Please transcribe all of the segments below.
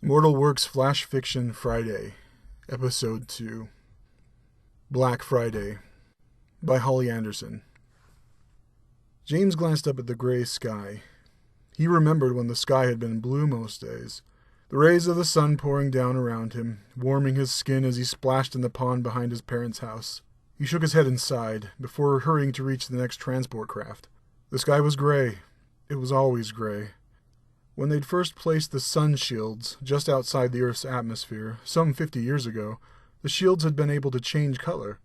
Immortal Works Flash Fiction Friday, Episode 2, Black Friday, by Holly Anderson. James glanced up at the gray sky. He remembered when the sky had been blue most days, the rays of the sun pouring down around him, warming his skin as he splashed in the pond behind his parents' house. He shook his head and sighed, before hurrying to reach the next transport craft. The sky was gray. It was always gray. When they'd first placed the sun shields just outside the Earth's atmosphere, some 50 years ago, the shields had been able to change color.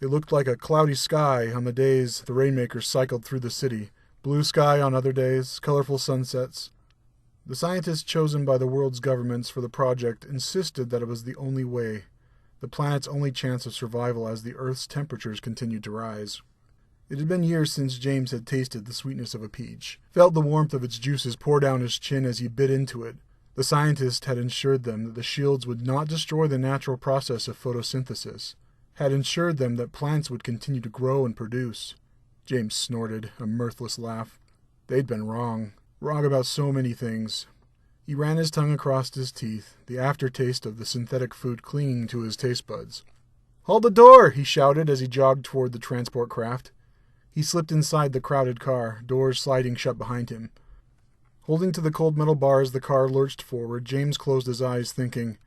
They looked like a cloudy sky on the days the rainmakers cycled through the city, blue sky on other days, colorful sunsets. The scientists chosen by the world's governments for the project insisted that it was the only way, the planet's only chance of survival as the Earth's temperatures continued to rise. It had been years since James had tasted the sweetness of a peach, felt the warmth of its juices pour down his chin as he bit into it. The scientists had assured them that the shields would not destroy the natural process of photosynthesis, had assured them that plants would continue to grow and produce. James snorted, a mirthless laugh. They'd been wrong about so many things. He ran his tongue across his teeth, the aftertaste of the synthetic food clinging to his taste buds. "Hold the door!" he shouted as he jogged toward the transport craft. He slipped inside the crowded car, doors sliding shut behind him. Holding to the cold metal bars the car lurched forward, James closed his eyes, thinking,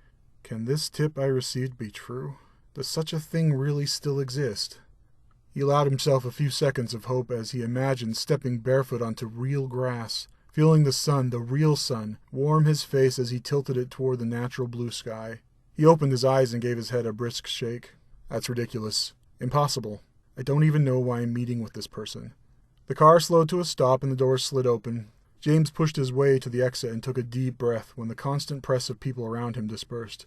"Can this tip I received be true? Does such a thing really still exist?" He allowed himself a few seconds of hope as he imagined stepping barefoot onto real grass, feeling the sun, the real sun, warm his face as he tilted it toward the natural blue sky. He opened his eyes and gave his head a brisk shake. That's ridiculous. Impossible. I don't even know why I'm meeting with this person. The car slowed to a stop and the doors slid open. James pushed his way to the exit and took a deep breath when the constant press of people around him dispersed.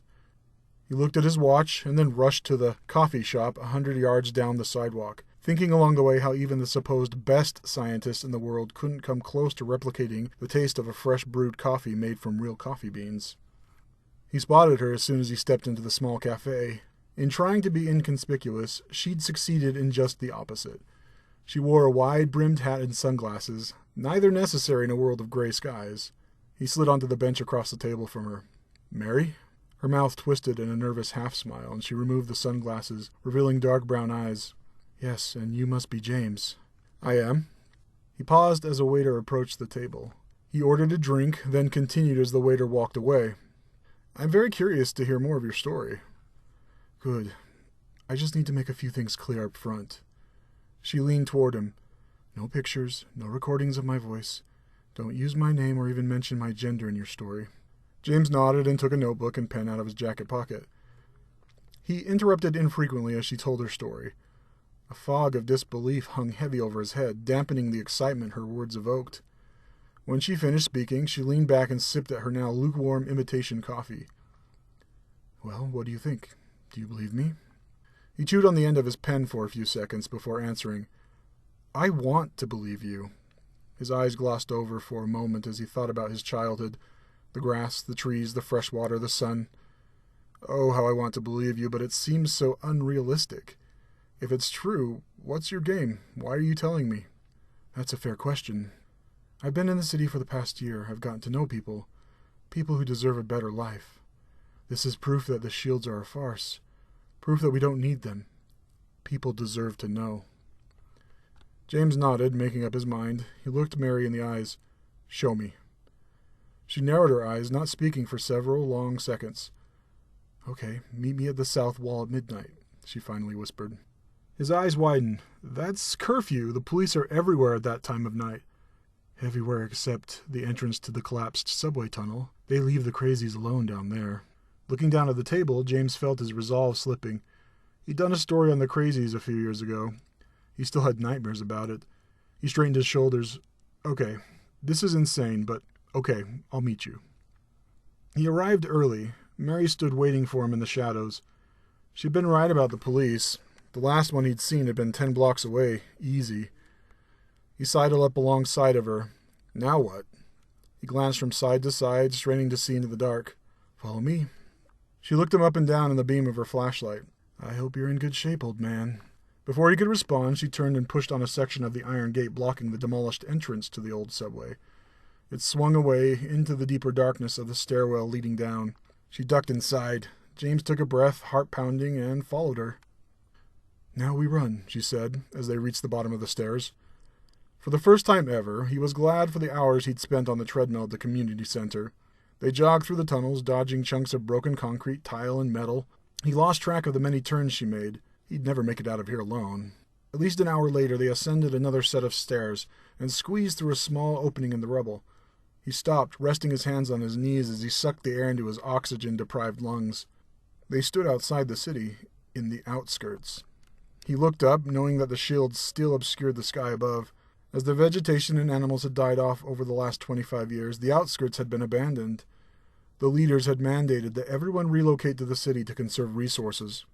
He looked at his watch and then rushed to the coffee shop 100 yards down the sidewalk, thinking along the way how even the supposed best scientists in the world couldn't come close to replicating the taste of a fresh brewed coffee made from real coffee beans. He spotted her as soon as he stepped into the small cafe. In trying to be inconspicuous, she'd succeeded in just the opposite. She wore a wide-brimmed hat and sunglasses, neither necessary in a world of gray skies. He slid onto the bench across the table from her. "Mary?" Her mouth twisted in a nervous half-smile, and she removed the sunglasses, revealing dark brown eyes. "Yes, and you must be James." "I am." He paused as a waiter approached the table. He ordered a drink, then continued as the waiter walked away. "I'm very curious to hear more of your story." "Good. I just need to make a few things clear up front." She leaned toward him. "No pictures, no recordings of my voice. Don't use my name or even mention my gender in your story." James nodded and took a notebook and pen out of his jacket pocket. He interrupted infrequently as she told her story. A fog of disbelief hung heavy over his head, dampening the excitement her words evoked. When she finished speaking, she leaned back and sipped at her now lukewarm imitation coffee. "Well, what do you think? Do you believe me?" He chewed on the end of his pen for a few seconds before answering. "I want to believe you." His eyes glossed over for a moment as he thought about his childhood, the grass, the trees, the fresh water, the sun. "Oh, how I want to believe you, but it seems so unrealistic. If it's true, what's your game? Why are you telling me?" "That's a fair question. I've been in the city for the past year. I've gotten to know people who deserve a better life. This is proof that the shields are a farce. Proof that we don't need them. People deserve to know." James nodded, making up his mind. He looked Mary in the eyes. "Show me." She narrowed her eyes, not speaking for several long seconds. "Okay, meet me at the south wall at midnight," she finally whispered. His eyes widened. "That's curfew. The police are everywhere at that time of night." "Everywhere except the entrance to the collapsed subway tunnel. They leave the crazies alone down there." Looking down at the table, James felt his resolve slipping. He'd done a story on the crazies a few years ago. He still had nightmares about it. He straightened his shoulders. "Okay, this is insane, but okay, I'll meet you." He arrived early. Mary stood waiting for him in the shadows. She'd been right about the police. The last one he'd seen had been 10 blocks away, easy. He sidled up alongside of her. Now what? He glanced from side to side, straining to see into the dark. "Follow me." She looked him up and down in the beam of her flashlight. "I hope you're in good shape, old man." Before he could respond, she turned and pushed on a section of the iron gate blocking the demolished entrance to the old subway. It swung away into the deeper darkness of the stairwell leading down. She ducked inside. James took a breath, heart pounding, and followed her. "Now we run," she said, as they reached the bottom of the stairs. For the first time ever, he was glad for the hours he'd spent on the treadmill at the community center. They jogged through the tunnels, dodging chunks of broken concrete, tile, and metal. He lost track of the many turns she made. He'd never make it out of here alone. At least an hour later, they ascended another set of stairs and squeezed through a small opening in the rubble. He stopped, resting his hands on his knees as he sucked the air into his oxygen-deprived lungs. They stood outside the city, in the outskirts. He looked up, knowing that the shields still obscured the sky above. As the vegetation and animals had died off over the last 25 years, the outskirts had been abandoned. The leaders had mandated that everyone relocate to the city to conserve resources.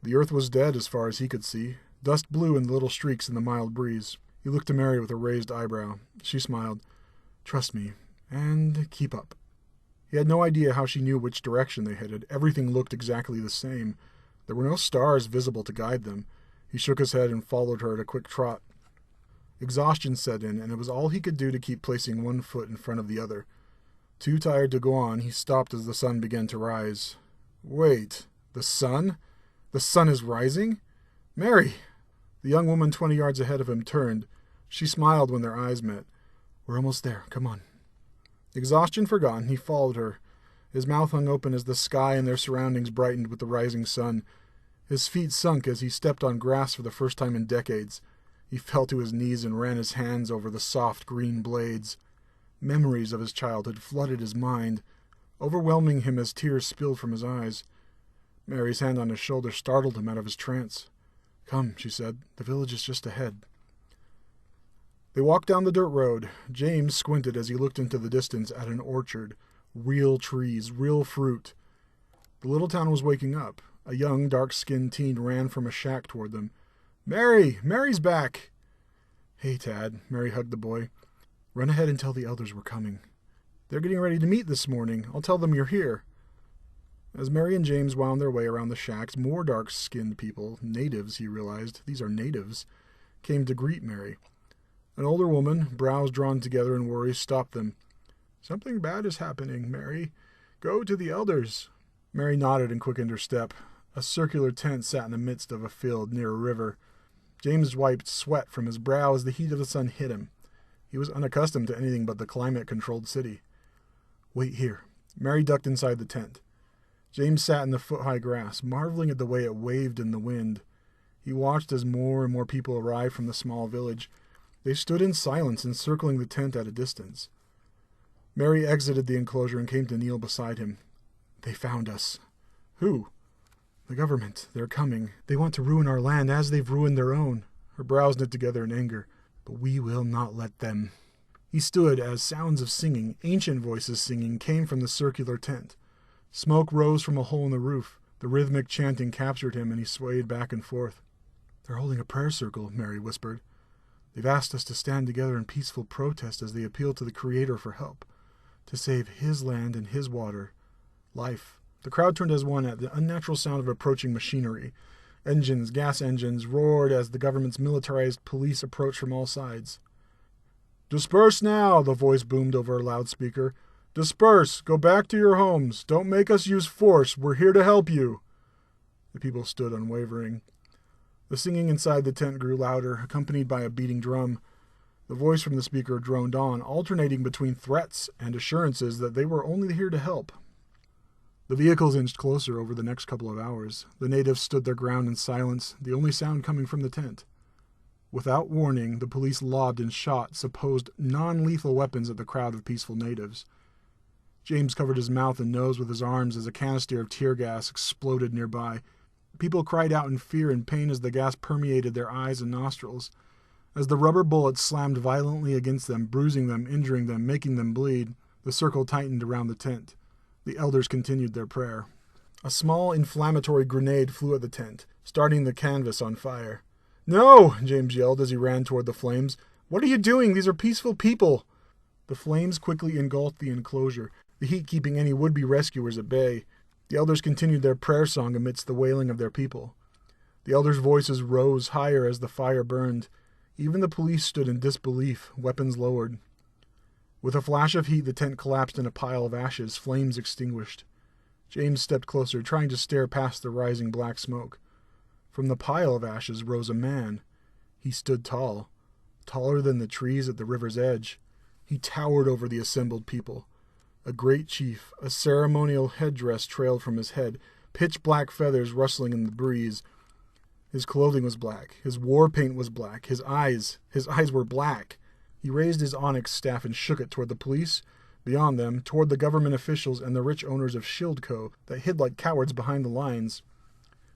The earth was dead as far as he could see. Dust blew in little streaks in the mild breeze. He looked to Mary with a raised eyebrow. She smiled. "Trust me, and keep up." He had no idea how she knew which direction they headed. Everything looked exactly the same. There were no stars visible to guide them. He shook his head and followed her at a quick trot. Exhaustion set in, and it was all he could do to keep placing one foot in front of the other. Too tired to go on, he stopped as the sun began to rise. "Wait, the sun? The sun is rising? Mary!" The young woman 20 yards ahead of him turned. She smiled when their eyes met. "We're almost there. Come on." Exhaustion forgotten, he followed her. His mouth hung open as the sky and their surroundings brightened with the rising sun. His feet sunk as he stepped on grass for the first time in decades. He fell to his knees and ran his hands over the soft green blades. Memories of his childhood flooded his mind, overwhelming him as tears spilled from his eyes. Mary's hand on his shoulder startled him out of his trance. "Come," she said. "The village is just ahead." They walked down the dirt road. James squinted as he looked into the distance at an orchard. Real trees, real fruit. The little town was waking up. A young, dark-skinned teen ran from a shack toward them. "Mary! Mary's back!" "Hey, Tad." Mary hugged the boy. "Run ahead and tell the elders we're coming. They're getting ready to meet this morning. I'll tell them you're here." As Mary and James wound their way around the shacks, more dark-skinned people, natives, he realized, these are natives, came to greet Mary. An older woman, brows drawn together in worry, stopped them. "Something bad is happening, Mary. Go to the elders." Mary nodded and quickened her step. A circular tent sat in the midst of a field near a river. James wiped sweat from his brow as the heat of the sun hit him. He was unaccustomed to anything but the climate-controlled city. "Wait here." Mary ducked inside the tent. James sat in the foot-high grass, marveling at the way it waved in the wind. He watched as more and more people arrived from the small village. They stood in silence, encircling the tent at a distance. Mary exited the enclosure and came to kneel beside him. "They found us." "Who?" "The government. They're coming. They want to ruin our land as they've ruined their own." Her brows knit together in anger. "But we will not let them." He stood as sounds of singing, ancient voices singing, came from the circular tent. Smoke rose from a hole in the roof. The rhythmic chanting captured him, and he swayed back and forth. "They're holding a prayer circle," Mary whispered. "They've asked us to stand together in peaceful protest as they appeal to the Creator for help, to save His land and His water, life." The crowd turned as one at the unnatural sound of approaching machinery. Engines, gas engines, roared as the government's militarized police approached from all sides. "Disperse now," the voice boomed over a loudspeaker. "Disperse! Go back to your homes! Don't make us use force! We're here to help you!" The people stood unwavering. The singing inside the tent grew louder, accompanied by a beating drum. The voice from the speaker droned on, alternating between threats and assurances that they were only here to help. The vehicles inched closer over the next couple of hours. The natives stood their ground in silence, the only sound coming from the tent. Without warning, the police lobbed and shot supposed non-lethal weapons at the crowd of peaceful natives. James covered his mouth and nose with his arms as a canister of tear gas exploded nearby. People cried out in fear and pain as the gas permeated their eyes and nostrils. As the rubber bullets slammed violently against them, bruising them, injuring them, making them bleed, the circle tightened around the tent. The elders continued their prayer. A small inflammatory grenade flew at the tent, starting the canvas on fire. "No!" James yelled as he ran toward the flames. "What are you doing? These are peaceful people!" The flames quickly engulfed the enclosure, the heat keeping any would-be rescuers at bay. The elders continued their prayer song amidst the wailing of their people. The elders' voices rose higher as the fire burned. Even the police stood in disbelief, weapons lowered. With a flash of heat, the tent collapsed in a pile of ashes, flames extinguished. James stepped closer, trying to stare past the rising black smoke. From the pile of ashes rose a man. He stood tall, taller than the trees at the river's edge. He towered over the assembled people. A great chief, a ceremonial headdress trailed from his head, pitch-black feathers rustling in the breeze. His clothing was black. His war paint was black. His eyes were black. He raised his onyx staff and shook it toward the police, beyond them, toward the government officials and the rich owners of Shieldco that hid like cowards behind the lines.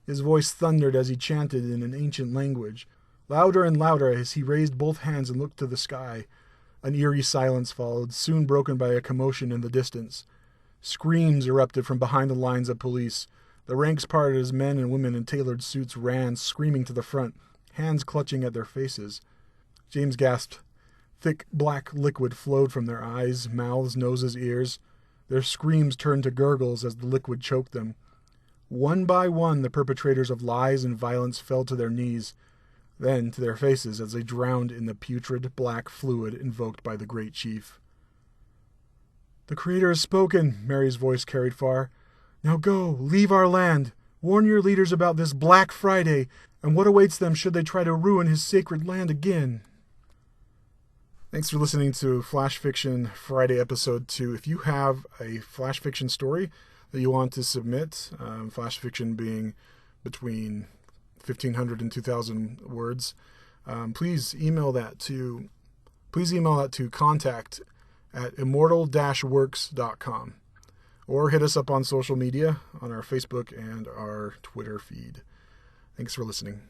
His voice thundered as he chanted in an ancient language, louder and louder as he raised both hands and looked to the sky. An eerie silence followed, soon broken by a commotion in the distance. Screams erupted from behind the lines of police. The ranks parted as men and women in tailored suits ran, screaming to the front, hands clutching at their faces. James gasped. Thick black liquid flowed from their eyes, mouths, noses, ears. Their screams turned to gurgles as the liquid choked them. One by one, the perpetrators of lies and violence fell to their knees, then to their faces as they drowned in the putrid black fluid invoked by the great chief. "The Creator has spoken," Mary's voice carried far. "Now go, leave our land. Warn your leaders about this Black Friday and what awaits them should they try to ruin his sacred land again." Thanks for listening to Flash Fiction Friday Episode 2. If you have a Flash Fiction story that you want to submit, Flash Fiction being between 1,500 and 2,000 words, please email that to contact@immortal-works.com, or hit us up on social media on our Facebook and our Twitter feed. Thanks for listening.